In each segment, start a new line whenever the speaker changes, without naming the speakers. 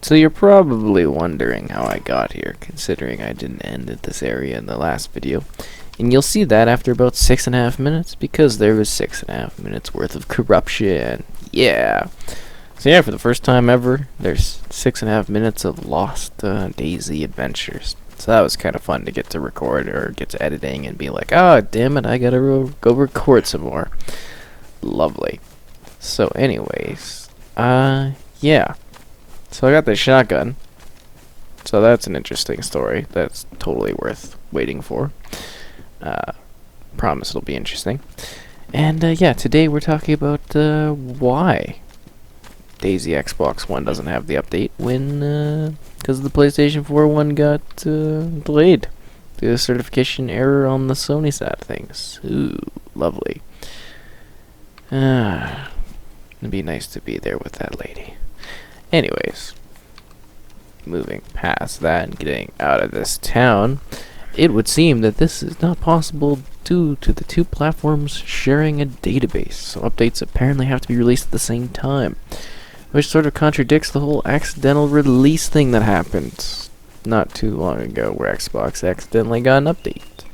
So you're probably wondering how I got here, considering I didn't end at this area in the last video. And you'll see that after about 6.5 minutes, because there was 6.5 minutes worth of corruption. Yeah. So yeah, for the first time ever, there's 6.5 minutes of lost DayZ adventures. So that was kind of fun to get to record or get to editing and be like, oh, damn it, I gotta go record some more. Lovely. So anyways, yeah. So I got the shotgun. So that's an interesting story. That's totally worth waiting for. Promise it'll be interesting. And yeah, today we're talking about why DayZ Xbox One doesn't have the update when, because the PlayStation 4 one got delayed due to a certification error on the Sony side of things. Ooh, lovely. It'd be nice to be there with that lady. Anyways, moving past that and getting out of this town, it would seem that this is not possible due to the two platforms sharing a database, so updates apparently have to be released at the same time, which sort of contradicts the whole accidental release thing that happened not too long ago, where Xbox accidentally got an update.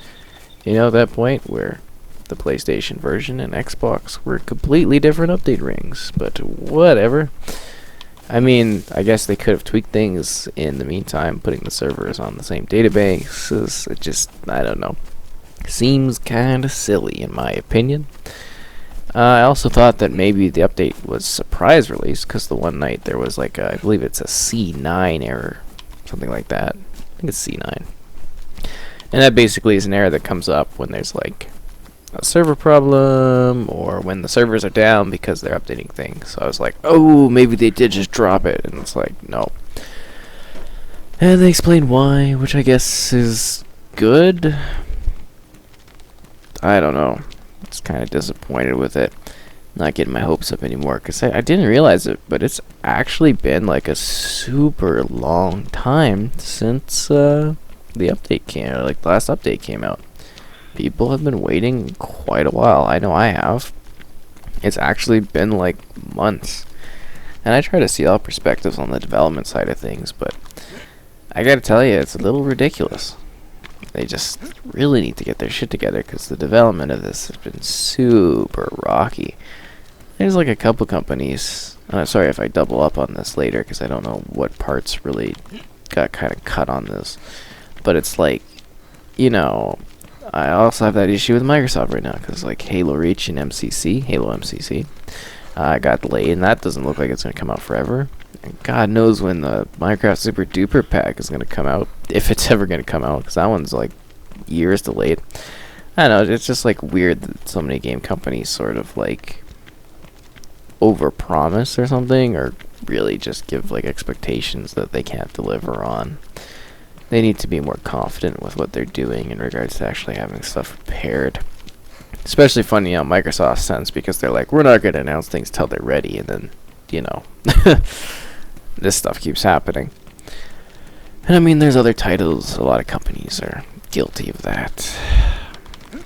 You know, at that point where the PlayStation version and Xbox were completely different update rings, but whatever. I mean, I guess they could have tweaked things in the meantime, putting the servers on the same databases. It just, I don't know. Seems kind of silly, in my opinion. I also thought that maybe the update was surprise release, because the one night there was like I believe it's a C9 error, something like that. I think it's C9. And that basically is an error that comes up when there's like a server problem, or when the servers are down because they're updating things. So I was like, oh, maybe they did just drop it, and it's like, no. And they explain why, which I guess is good. I don't know. Just kind of disappointed with it. Not getting my hopes up anymore, because I didn't realize it, but it's actually been like a super long time since the update came out, like the last update came out. People have been waiting quite a while. I know I have. It's actually been like months. And I try to see all perspectives on the development side of things, but I gotta tell you, it's a little ridiculous. They just really need to get their shit together, because the development of this has been super rocky. There's like a couple companies. Sorry if I double up on this later, because I don't know what parts really got kind of cut on this. But it's like, you know, I also have that issue with Microsoft right now, because like Halo Reach and Halo MCC, got delayed, and that doesn't look like it's going to come out forever. And God knows when the Minecraft Super Duper pack is going to come out, if it's ever going to come out, because that one's like years delayed. I don't know, it's just like weird that so many game companies sort of like overpromise or something, or really just give like expectations that they can't deliver on. They need to be more confident with what they're doing in regards to actually having stuff prepared. Especially funny how Microsoft sense, because they're like, we're not going to announce things till they're ready, and then, you know, this stuff keeps happening. And I mean, there's other titles, a lot of companies are guilty of that.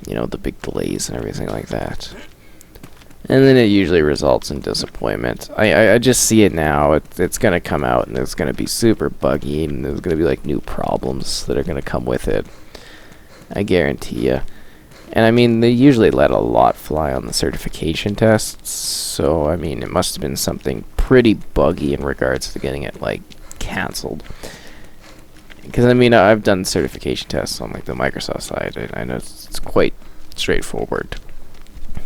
You know, the big delays and everything like that. And then it usually results in disappointment. I just see it now. It's going to come out, and it's going to be super buggy, and there's going to be like new problems that are going to come with it. I guarantee you. And I mean, they usually let a lot fly on the certification tests, so I mean, it must have been something pretty buggy in regards to getting it like canceled. Because I mean, I've done certification tests on like the Microsoft side, and I know it's quite straightforward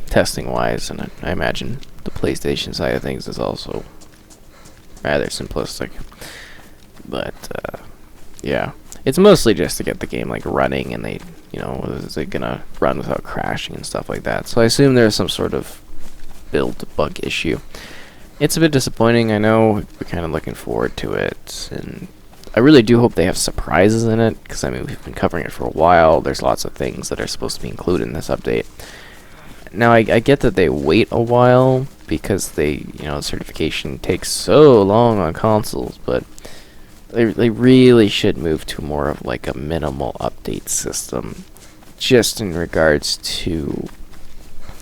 testing wise, and I imagine the PlayStation side of things is also rather simplistic. But yeah, it's mostly just to get the game like running, and they, you know, is it gonna run without crashing and stuff like that. So I assume there's some sort of build bug issue. It's a bit disappointing. I know we're kind of looking forward to it, and I really do hope they have surprises in it, because I mean, we've been covering it for a while. There's lots of things that are supposed to be included in this update. Now, I get that they wait a while because they, you know, certification takes so long on consoles, but they really should move to more of like a minimal update system, just in regards to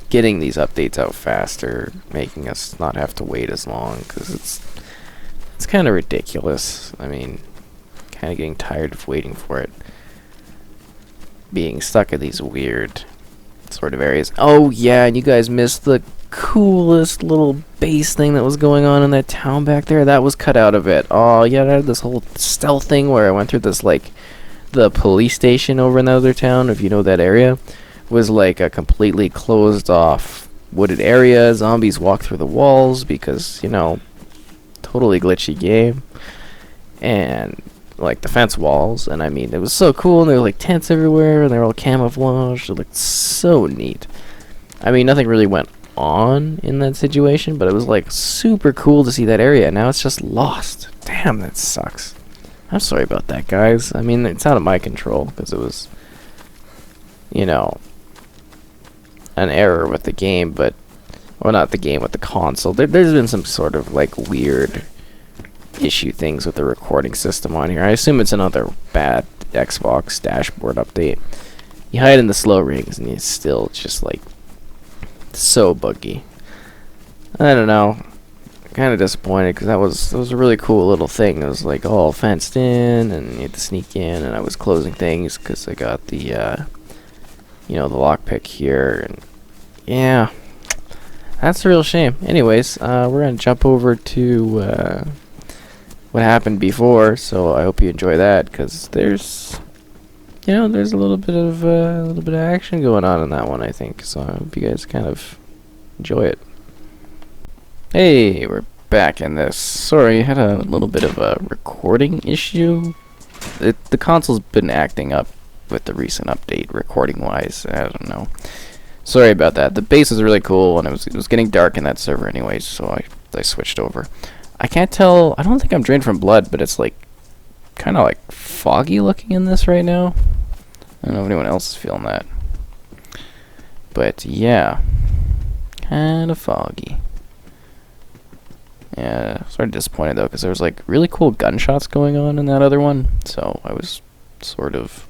getting these updates out faster, making us not have to wait as long, because it's, It's kind of ridiculous. I mean, kind of getting tired of waiting for it. Being stuck in these weird sort of areas. Oh yeah, and you guys missed the coolest little base thing that was going on in that town back there. That was cut out of it. Oh yeah, I had this whole stealth thing where I went through this, like, the police station over in the other town, if you know that area, was like a completely closed off wooded area. Zombies walk through the walls because, you know, totally glitchy game. And like the fence walls, and I mean, it was so cool, and there were like tents everywhere, and they were all camouflaged. It looked so neat. I mean, nothing really went on in that situation, but it was like super cool to see that area. Now it's just lost. Damn, that sucks. I'm sorry about that, guys. I mean, it's out of my control because it was, you know, an error with the game, but, well, not the game, with the console. There's been some sort of like weird issue things with the recording system on here. I assume it's another bad Xbox dashboard update. You hide in the slow rings and it's still just like so buggy. I don't know. Kind of disappointed because that was a really cool little thing. It was like all fenced in and you had to sneak in, and I was closing things because I got the you know, the lockpick here, and yeah, that's a real shame. Anyways, we're gonna jump over to what happened before, so I hope you enjoy that, because there's, you know, there's a little bit of action going on in that one, I think. So I hope you guys kind of enjoy it. Hey, we're back in this. Sorry, I had a little bit of a recording issue. The console's been acting up with the recent update, recording wise. I don't know. Sorry about that. The base is really cool, and it was getting dark in that server anyway, so I switched over. I can't tell. I don't think I'm drained from blood, but it's like kind of like foggy looking in this right now. I don't know if anyone else is feeling that, but yeah, kind of foggy. Yeah, sort of disappointed though, because there was like really cool gunshots going on in that other one, so I was sort of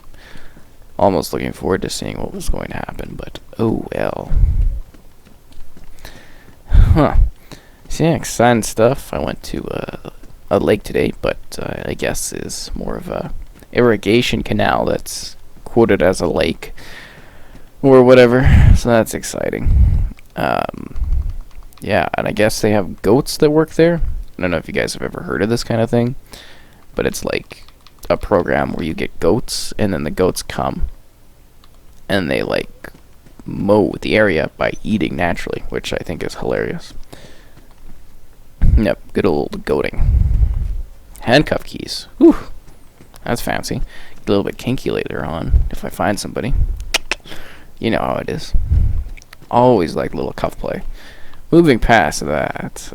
almost looking forward to seeing what was going to happen, but oh well. Huh. So yeah, exciting stuff. I went to a lake today, but I guess is more of a irrigation canal that's quoted as a lake or whatever, so that's exciting. Yeah, and I guess they have goats that work there. I don't know if you guys have ever heard of this kind of thing, but it's like a program where you get goats, and then the goats come and they like mow the area by eating naturally, which I think is hilarious. Yep, good old goating. Handcuff keys. Whew, that's fancy. Get a little bit kinky later on if I find somebody. You know how it is. Always like little cuff play. Moving past that,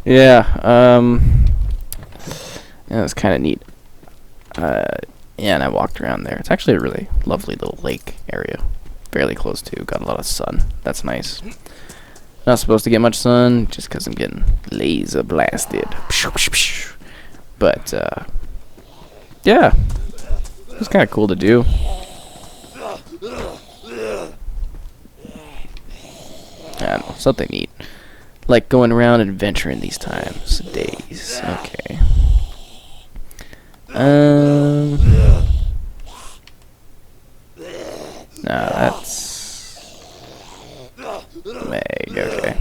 yeah, it's kind of neat. Yeah, and I walked around there. It's actually a really lovely little lake area. Fairly close to. Got a lot of sun. That's nice. Not supposed to get much sun, just because I'm getting laser blasted. But, yeah, it's kind of cool to do. I don't know, something neat. Like going around and adventuring these times. Days. Okay. Nah, that's Meg, okay.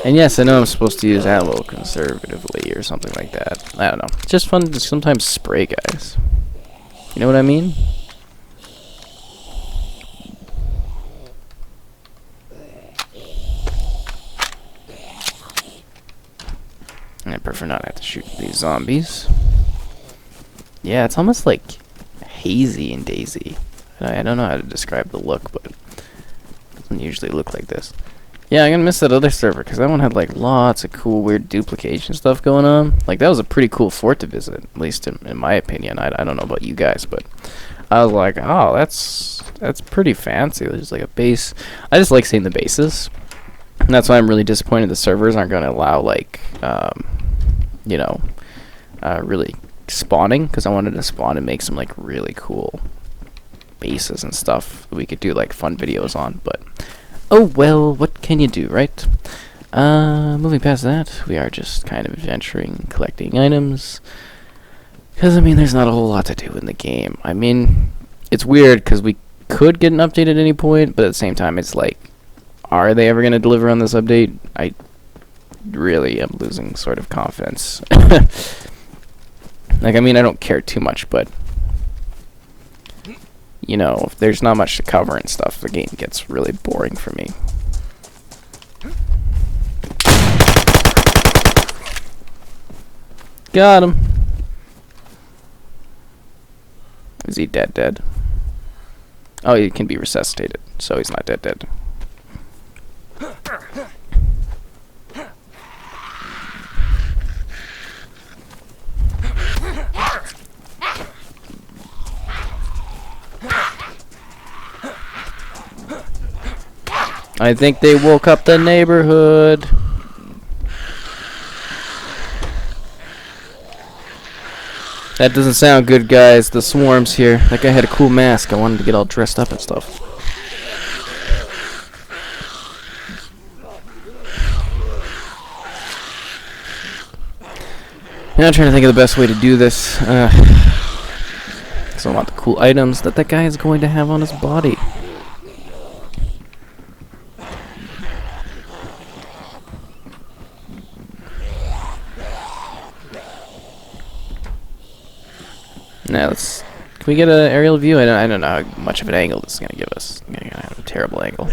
And yes, I know I'm supposed to use ammo conservatively or something like that. I don't know. It's just fun to sometimes spray guys. You know what I mean? I prefer not to have to shoot these zombies. Yeah, it's almost like hazy in DayZ. I don't know how to describe the look, but it doesn't usually look like this. Yeah, I'm gonna miss that other server, because that one had like lots of cool weird duplication stuff going on. Like, that was a pretty cool fort to visit, at least in my opinion. I don't know about you guys, but I was like, oh, that's pretty fancy. There's like a base. I just like seeing the bases. And that's why I'm really disappointed the servers aren't going to allow, like, you know, really spawning, because I wanted to spawn and make some, like, really cool bases and stuff that we could do, like, fun videos on, but oh well, what can you do, right? Moving past that, we are just kind of adventuring, collecting items. Because, I mean, there's not a whole lot to do in the game. I mean, it's weird because we could get an update at any point, but at the same time, it's like, are they ever going to deliver on this update? I really am losing sort of confidence. Like, I mean, I don't care too much, but, you know, if there's not much to cover and stuff, the game gets really boring for me. Got him. Is he dead? Oh, he can be resuscitated, so he's not dead. I think they woke up the neighborhood. That doesn't sound good, guys. The swarm's here. That guy had a cool mask. I wanted to get all dressed up and stuff. Now I'm trying to think of the best way to do this. So I want the cool items that guy is going to have on his body. Now let's. Can we get an aerial view? I don't know how much of an angle this is gonna give us. I'm gonna have a terrible angle.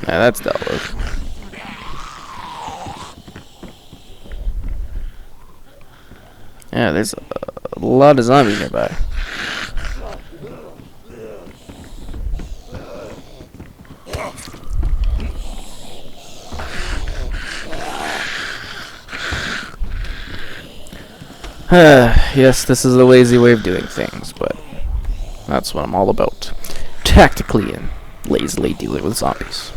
Now that's dealt with. Yeah, there's a lot of zombies nearby. Yes, this is a lazy way of doing things, but that's what I'm all about. Tactically and lazily dealing with zombies.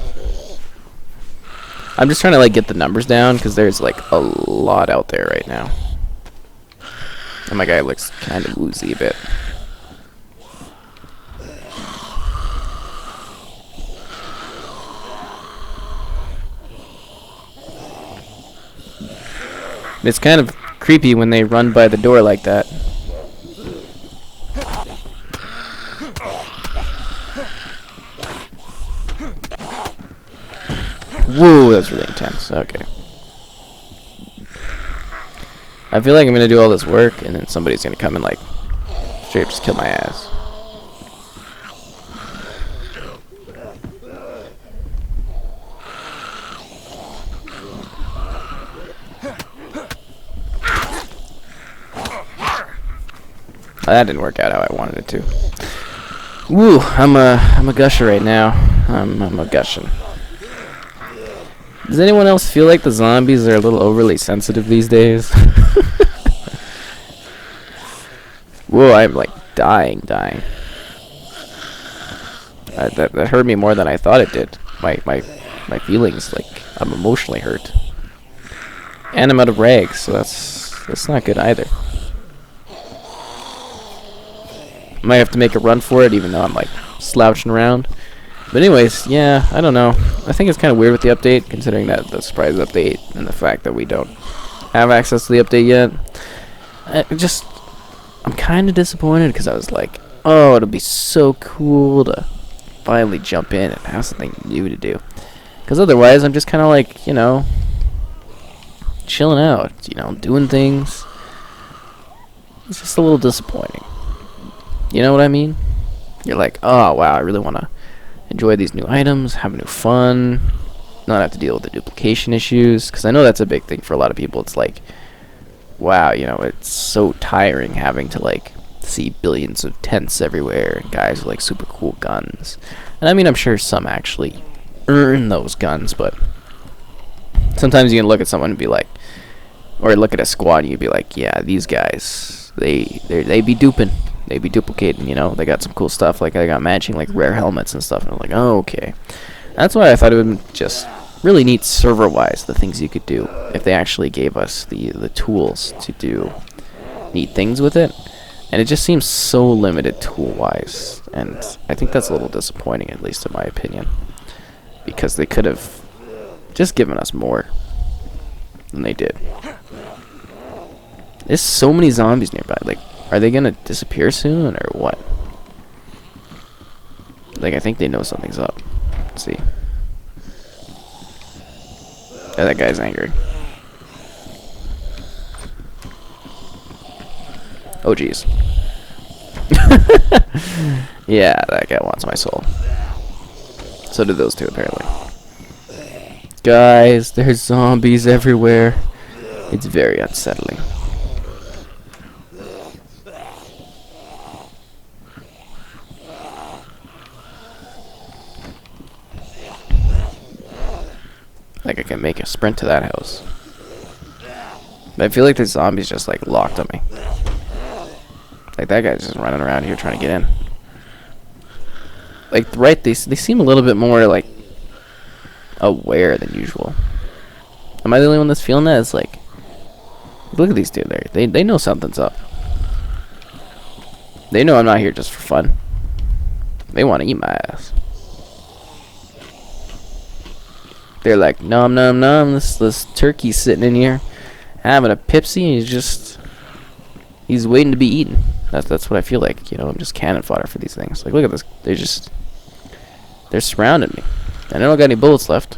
I'm just trying to like get the numbers down because there's like a lot out there right now. And my guy looks kind of woozy a bit. It's kind of creepy when they run by the door like that. Whoa, that's really intense. Okay. I feel like I'm gonna do all this work and then somebody's gonna come and like straight up just kill my ass. That didn't work out how I wanted it to. Woo, I'm a gusher right now. I'm a gushing. Does anyone else feel like the zombies are a little overly sensitive these days? Whoa, I'm like dying. That hurt me more than I thought it did. My feelings, like, I'm emotionally hurt. And I'm out of rags, so that's not good either. Might have to make a run for it, even though I'm like slouching around. But anyways, yeah, I don't know. I think it's kind of weird with the update, considering that the surprise update and the fact that we don't have access to the update yet. I'm kind of disappointed because I was like, oh, it'll be so cool to finally jump in and have something new to do. Because otherwise, I'm just kind of like, you know, chilling out, you know, doing things. It's just a little disappointing. You know what I mean? You're like, oh, wow, I really want to enjoy these new items, have new fun, not have to deal with the duplication issues, because I know that's a big thing for a lot of people. It's like, wow, you know, it's so tiring having to like see billions of tents everywhere and guys with like super cool guns. And I mean, I'm sure some actually earn those guns, but sometimes you can look at someone and be like, or look at a squad and you'd be like, yeah, these guys zombies, they be duping. They be duplicating, you know. They got some cool stuff, like they got matching like rare helmets and stuff. And I'm like, oh, okay. That's why I thought it would just really neat server-wise, the things you could do if they actually gave us the tools to do neat things with it. And it just seems so limited tool-wise, and I think that's a little disappointing, at least in my opinion, because they could have just given us more than they did. There's so many zombies nearby. Like, are they gonna disappear soon or what? Like, I think they know something's up. Let's see. Oh, that guy's angry. Oh, jeez. Yeah, that guy wants my soul. So did those two, apparently. Guys, there's zombies everywhere. It's very unsettling. Like I can make a sprint to that house. But I feel like the zombies just like locked on me. Like that guy's just running around here trying to get in. Like right, they seem a little bit more like aware than usual. Am I the only one that's feeling that? It's like, look at these two there. They know something's up. They know I'm not here just for fun. They want to eat my ass. They're like, nom nom nom, this turkey's sitting in here having a Pepsi, and he's waiting to be eaten. That's what I feel like, you know. I'm just cannon fodder for these things. Like, look at this. They're surrounding me. And I don't got any bullets left.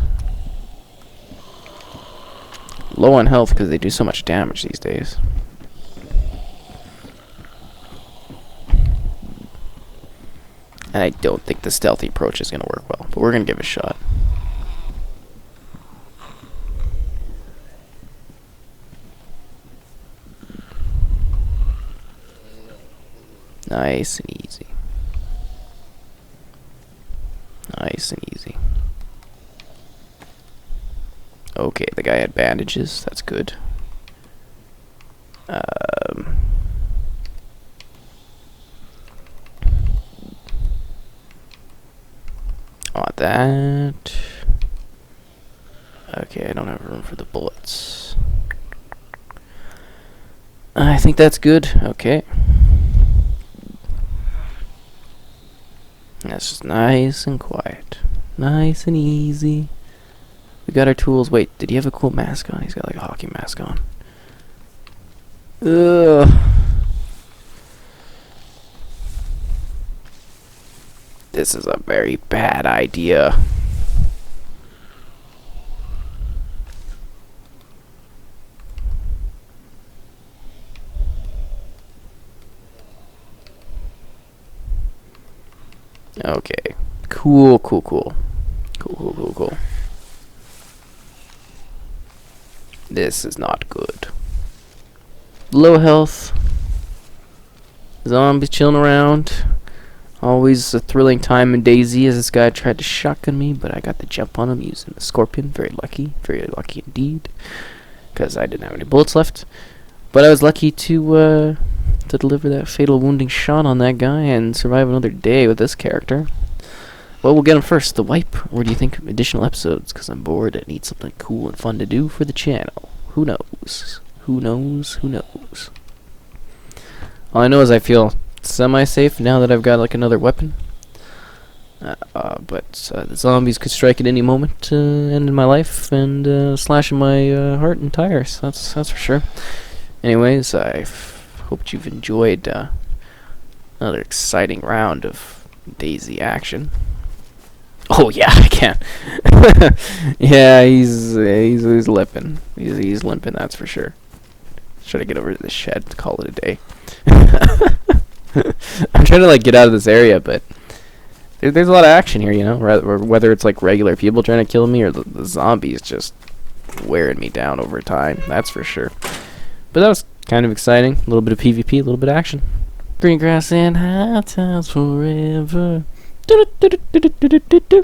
Low on health because they do so much damage these days. And I don't think the stealthy approach is going to work well, but we're going to give it a shot. Nice and easy. Nice and easy. Okay, the guy had bandages. That's good. Want that. Okay, I don't have room for the bullets. I think that's good. Okay. That's just nice and quiet. Nice and easy. We got our tools. Wait, did he have a cool mask on? He's got like a hockey mask on. Ugh. This is a very bad idea. Okay. Cool. This is not good. Low health. Zombies chilling around. Always a thrilling time in DayZ as this guy tried to shotgun me, but I got the jump on him using the scorpion. Very lucky indeed. Because I didn't have any bullets left. But I was lucky to deliver that fatal wounding shot on that guy and survive another day with this character. Well, we'll get him first. The wipe, or do you think additional episodes? Because I'm bored and need something cool and fun to do for the channel. Who knows? Who knows? All I know is I feel semi-safe now that I've got like another weapon. But the zombies could strike at any moment, end in my life and slash in my heart and tires. That's for sure. Anyways, I hope you've enjoyed another exciting round of DayZ action. Oh yeah, I can. Yeah, he's limping. He's limping, that's for sure. Try to get over to the shed to call it a day. I'm trying to like get out of this area, but there's a lot of action here, you know. Whether it's like regular people trying to kill me or the zombies just wearing me down over time, that's for sure. But that was kind of exciting. A little bit of PvP, a little bit of action. Green grass and high times forever. Do do do do do do do do.